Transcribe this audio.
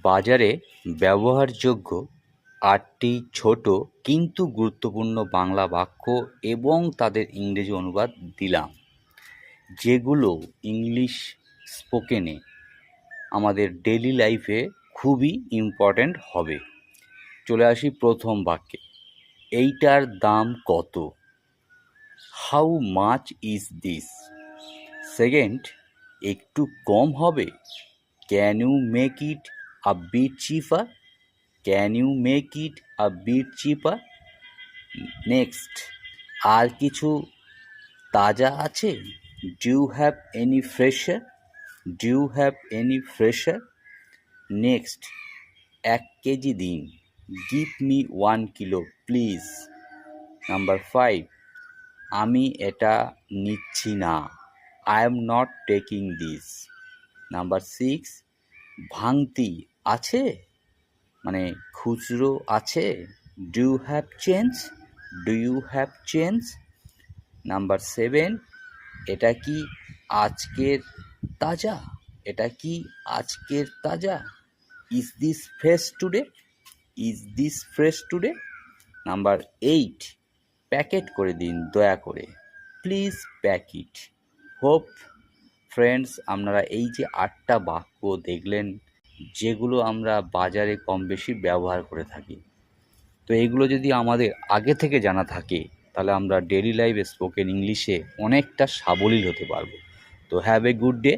বাজারে ব্যবহারযোগ্য ৮টি ছোট কিন্তু গুরুত্বপূর্ণ বাংলা বাক্য এবং তাদের ইংরেজি অনুবাদ দিলাম, যেগুলো ইংলিশ স্পোকেনে আমাদের ডেইলি লাইফে খুবই ইম্পর্ট্যান্ট হবে। চলে আসি প্রথম বাক্যে। এইটার দাম কত? How much is this? Second, একটু কম হবে? Can you make it a bit cheaper? Can you make it a bit cheaper? Next, আর কিছু তাজা আছে? Do you have any fresher? Do you have any fresher? Next, 1 KG দিন। Give me 1 kilo please. Number 5, আমি এটা নিচ্ছি না। I am not taking this. Number 6, ভাঙতি আছে, মানে খুচরো আছে? Do you have change? Do you have change? Number 7, এটা কি আজকের তাজা? এটা কি আজকের তাজা? Is this fresh today? Is this fresh today? Number 8, packet করে দিন দয়া করে। Please pack it. Hope friends, আপনারা এই যে 8টা বাক্য দেখলেন, যেগুলো আমরা বাজারে কম বেশি ব্যবহার করে থাকি। তো এইগুলো যদি আমাদের আগে থেকে জানা থাকে, তাহলে আমরা ডেইলি লাইফে স্পোকেন ইংলিশে অনেকটা সাবলীল হতে পারবো। তো হ্যাভ এ গুড ডে।